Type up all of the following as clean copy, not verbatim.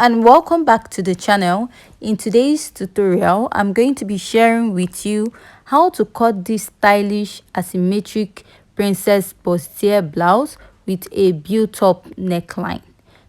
and welcome back to the channel. In today's tutorial, I'm going to be sharing with you how to cut this stylish asymmetric princess bustier blouse with a built-up neckline.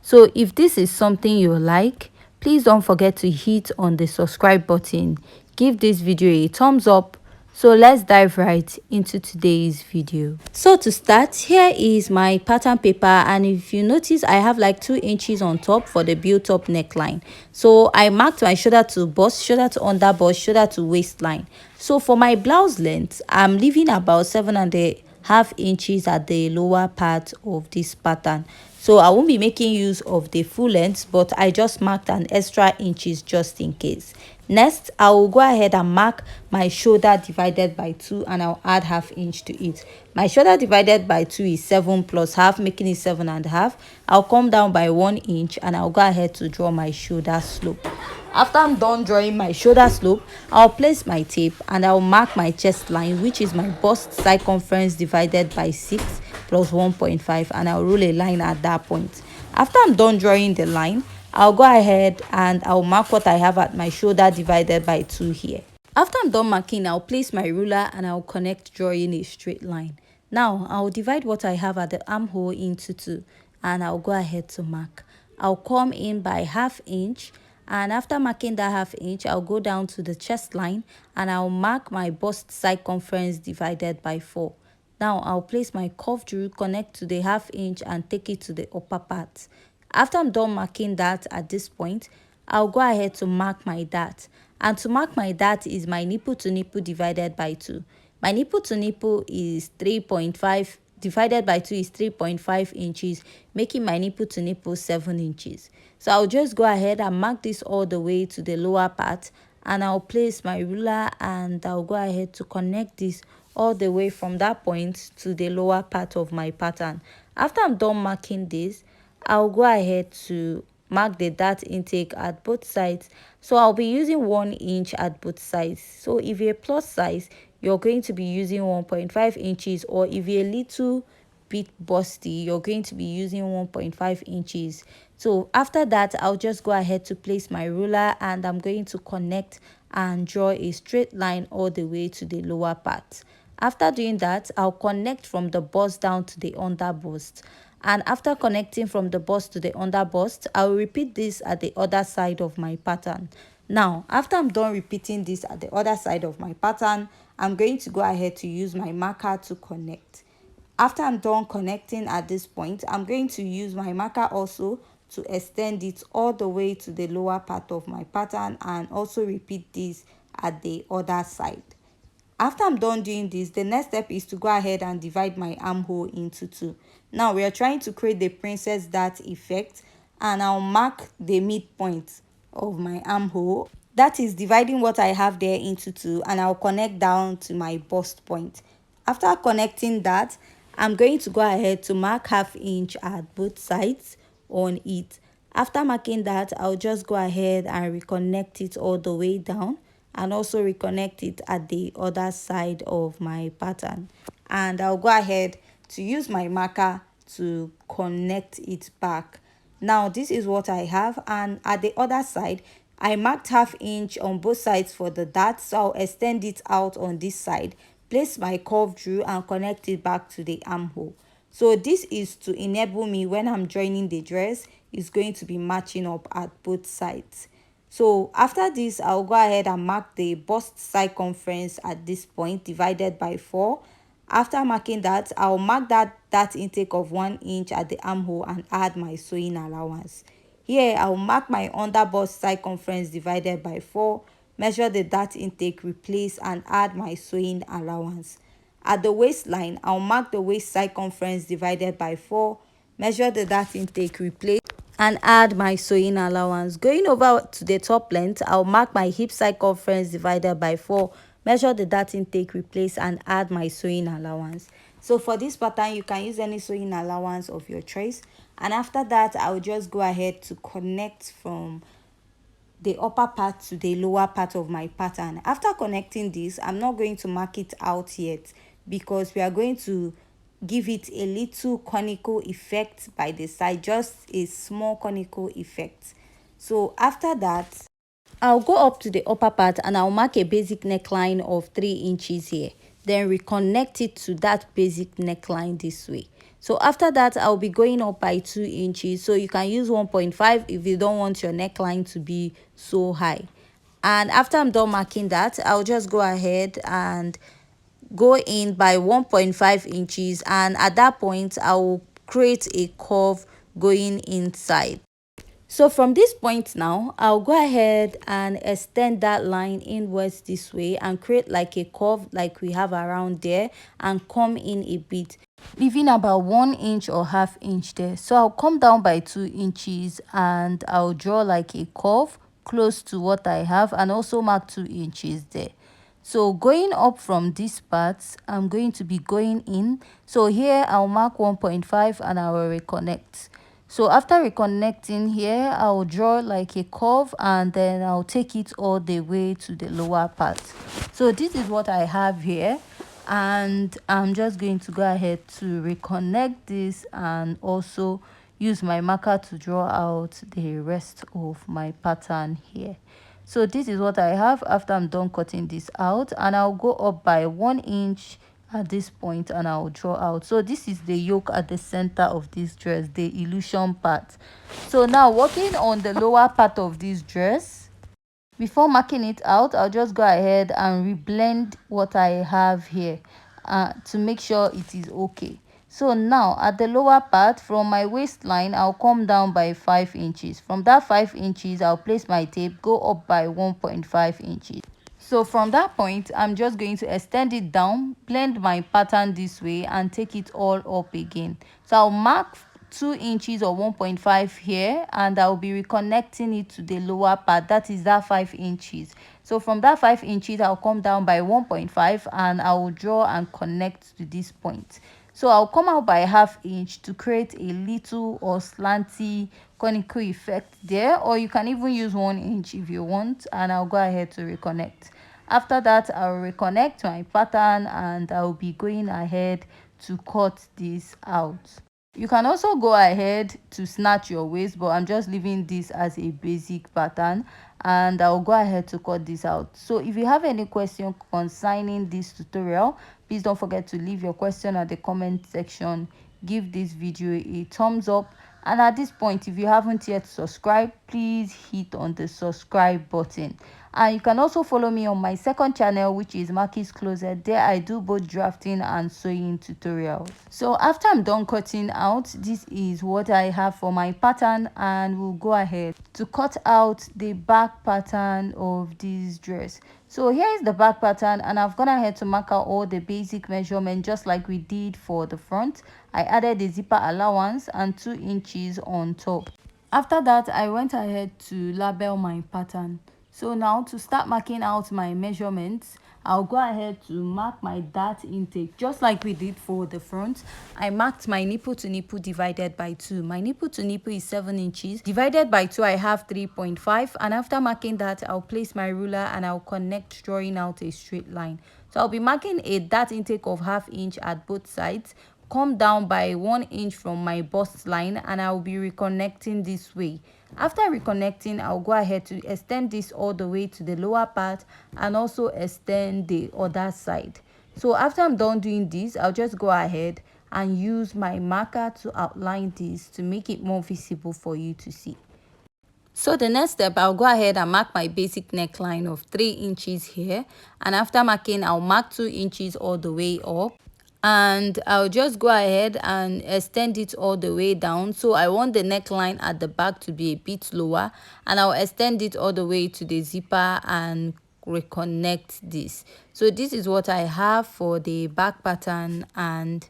So if this is something you like, please don't forget to hit on the subscribe button. Give this video a thumbs up. So let's dive right into today's video. So to start, here is my pattern paper, and if you notice, I have like 2 inches on top for the built-up neckline. So I marked my shoulder to bust, shoulder to under bust, shoulder to waistline. So for my blouse length, I'm leaving about 7.5 inches at the lower part of this pattern. So I won't be making use of the full length, but I just marked an extra inches just in case. Next, I will go ahead and mark my shoulder divided by 2, and I'll add ½ inch to it. My shoulder divided by 2 is 7 plus half, making it 7.5. I'll come down by 1 inch and I'll go ahead to draw my shoulder slope. After I'm done drawing my shoulder slope, I'll place my tape and I'll mark my chest line, which is my bust circumference divided by 6 plus 1.5, and I'll rule a line at that point. After I'm done drawing the line, I'll go ahead and I'll mark what I have at my shoulder divided by 2 here. After I'm done marking, I'll place my ruler and I'll connect drawing a straight line. Now, I'll divide what I have at the armhole into 2 and I'll go ahead to mark. I'll come in by ½ inch, and after marking that ½ inch, I'll go down to the chest line and I'll mark my bust circumference divided by 4. Now, I'll place my curved rule, connect to the ½ inch and take it to the upper part. After I'm done marking that at this point, I'll go ahead to mark my dart. And to mark my dart is my nipple to nipple divided by 2. My nipple to nipple is 3.5 divided by 2 is 3.5 inches, making my nipple to nipple 7 inches. So I'll just go ahead and mark this all the way to the lower part, and I'll place my ruler and I'll go ahead to connect this all the way from that point to the lower part of my pattern. After I'm done marking this, I'll go ahead to mark the dart intake at both sides. So I'll be using 1 inch at both sides. So if you're plus size, you're going to be using 1.5 inches, or if you're a little bit busty, you're going to be using 1.5 inches. So after that, I'll just go ahead to place my ruler and I'm going to connect and draw a straight line all the way to the lower part. After doing that, I'll connect from the bust down to the under bust. And after connecting from the bust to the under bust, I will repeat this at the other side of my pattern. Now, after I'm done repeating this at the other side of my pattern, I'm going to go ahead to use my marker to connect. After I'm done connecting at this point, I'm going to use my marker also to extend it all the way to the lower part of my pattern, and also repeat this at the other side. After I'm done doing this, the next step is to go ahead and divide my armhole into 2. Now we are trying to create the princess dart effect, and I'll mark the midpoint of my armhole. That is dividing what I have there into 2, and I'll connect down to my bust point. After connecting that, I'm going to go ahead to mark ½ inch at both sides on it. After marking that, I'll just go ahead and reconnect it all the way down, and also reconnect it at the other side of my pattern. And I'll go ahead to use my marker to connect it back. Now this is what I have, and at the other side, I marked ½ inch on both sides for the dart, so I'll extend it out on this side, place my curved rule and connect it back to the armhole. So this is to enable me when I'm joining the dress, it's going to be matching up at both sides. So after this, I'll go ahead and mark the bust circumference at this point divided by 4. After marking that, I'll mark that intake of 1 inch at the armhole and add my sewing allowance. Here, I'll mark my under bust circumference divided by 4, measure the dart intake, replace and add my sewing allowance. At the waistline, I'll mark the waist circumference divided by 4, measure the dart intake, replace and add my sewing allowance. Going over to the top length, I'll mark my hip circumference divided by 4, measure the dart intake, replace and add my sewing allowance. So for this pattern, you can use any sewing allowance of your choice. And after that, I'll just go ahead to connect from the upper part to the lower part of my pattern. After connecting this, I'm not going to mark it out yet, because we are going to give it a little conical effect by the side, just a small conical effect. So after that, I'll go up to the upper part and I'll mark a basic neckline of 3 inches here. Then reconnect it to that basic neckline this way. So after that, I'll be going up by 2 inches. So you can use 1.5 if you don't want your neckline to be so high. And after I'm done marking that, I'll just go ahead and go in by 1.5 inches. And at that point, I will create a curve going inside. So from this point now, I'll go ahead and extend that line inwards this way and create like a curve like we have around there and come in a bit, leaving about 1 inch or half inch there. So I'll come down by 2 inches and I'll draw like a curve close to what I have and also mark 2 inches there. So going up from this part, I'm going to be going in. So here I'll mark 1.5 and I will reconnect. So after reconnecting here, I'll draw like a curve and then I'll take it all the way to the lower part. So this is what I have here, and I'm just going to go ahead to reconnect this and also use my marker to draw out the rest of my pattern here. So this is what I have after I'm done cutting this out, and I'll go up by 1 inch at this point and I'll draw out. So this is the yoke at the center of this dress, the illusion part. So now working on the lower part of this dress, before marking it out, I'll just go ahead and reblend what I have here to make sure it is okay. So now at the lower part, from my waistline, I'll come down by 5 inches. From that 5 inches, I'll place my tape, go up by 1.5 inches. So from that point, I'm just going to extend it down, blend my pattern this way and take it all up again. So I'll mark 2 inches or 1.5 here and I'll be reconnecting it to the lower part, that is that 5 inches. So from that 5 inches, I'll come down by 1.5 and I will draw and connect to this point. So I'll come out by ½ inch to create a little or slanty conical effect there, or you can even use 1 inch if you want, and I'll go ahead to reconnect. After that, I'll reconnect my pattern and I'll be going ahead to cut this out. You can also go ahead to snatch your waist, but I'm just leaving this as a basic pattern and I'll go ahead to cut this out. So if you have any question concerning this tutorial, please don't forget to leave your question at the comment section. Give this video a thumbs up, and at this point, if you haven't yet subscribed, please hit on the subscribe button. And you can also follow me on my second channel, which is Marky's Closet. There I do both drafting and sewing tutorials. So after I'm done cutting out, this is what I have for my pattern, and we'll go ahead to cut out the back pattern of this dress. So here is the back pattern, and I've gone ahead to mark out all the basic measurements just like we did for the front. I added the zipper allowance and 2 inches on top. After that, I went ahead to label my pattern. So now to start marking out my measurements, I'll go ahead to mark my dart intake just like we did for the front. I marked my nipple to nipple divided by 2. My nipple to nipple is 7 inches. Divided by 2, I have 3.5. And after marking that, I'll place my ruler and I'll connect, drawing out a straight line. So I'll be marking a dart intake of ½ inch at both sides. Come down by 1 inch from my bust line and I'll be reconnecting this way. After reconnecting, I'll go ahead to extend this all the way to the lower part and also extend the other side. So after I'm done doing this, I'll just go ahead and use my marker to outline this to make it more visible for you to see. So the next step, I'll go ahead and mark my basic neckline of 3 inches here, and after marking, I'll mark 2 inches all the way up. And I'll just go ahead and extend it all the way down. So I want the neckline at the back to be a bit lower, and I'll extend it all the way to the zipper and reconnect this. So this is what I have for the back pattern, and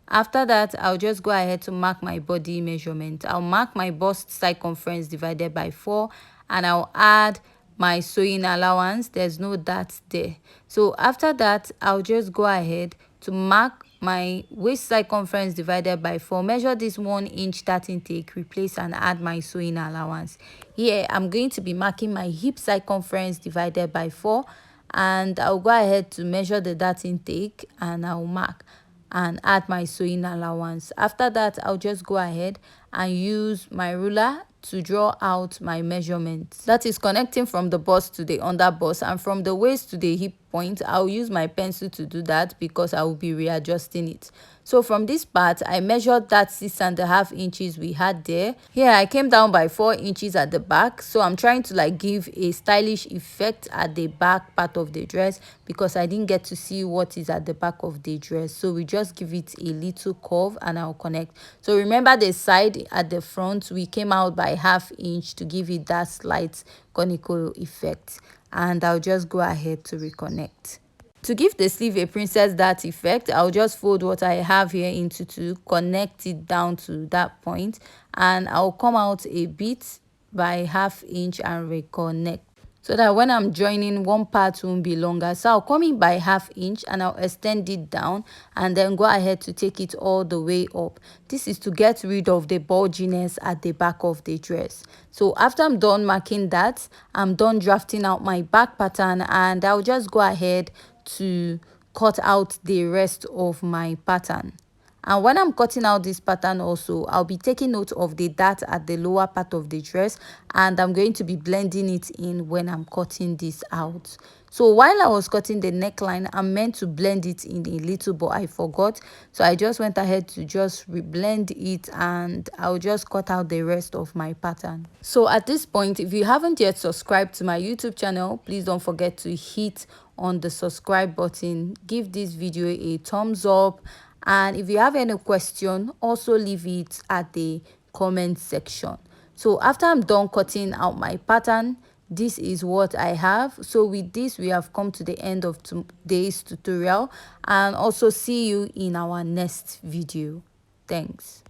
after that, I'll just go ahead to mark my body measurement. I'll mark my bust circumference divided by 4, and I'll add my sewing allowance. There's no dart there. So after that, I'll just go ahead to mark my waist circumference divided by 4, measure this 1 inch dart intake, replace and add my sewing allowance. Here I'm going to be marking my hip circumference divided by 4, and I'll go ahead to measure the dart intake and I'll mark and add my sewing allowance. After that, I'll just go ahead and use my ruler to draw out my measurements. That is connecting from the bust to the under bust, and from the waist to the hip point. I'll use my pencil to do that because I will be readjusting it. So from this part, I measured that 6.5 inches we had there. Here I came down by 4 inches at the back. So I'm trying to like give a stylish effect at the back part of the dress because I didn't get to see what is at the back of the dress. So we just give it a little curve and I'll connect. So remember the side at the front, we came out by 1/2 inch to give it that slight conical effect. And I'll just go ahead to reconnect. To give the sleeve a princess dart effect, I'll just fold what I have here into two, connect it down to that point, and I'll come out a bit by 1/2 inch and reconnect, so that when I'm joining, one part won't be longer. So I'll come in by 1/2 inch and I'll extend it down and then go ahead to take it all the way up. This is to get rid of the bulginess at the back of the dress. So after I'm done marking that, I'm done drafting out my back pattern, and I'll just go ahead to cut out the rest of my pattern. And when I'm cutting out this pattern also, I'll be taking note of the dart at the lower part of the dress, and I'm going to be blending it in when I'm cutting this out. So while I was cutting the neckline, I meant to blend it in a little, but I forgot. So I just went ahead to just reblend it, and I'll just cut out the rest of my pattern. So at this point, if you haven't yet subscribed to my YouTube channel, please don't forget to hit on the subscribe button. Give this video a thumbs up, and if you have any question, also leave it at the comment section. So after I'm done cutting out my pattern, this is what I have. So with this, we have come to the end of today's tutorial, and also see you in our next video. Thanks.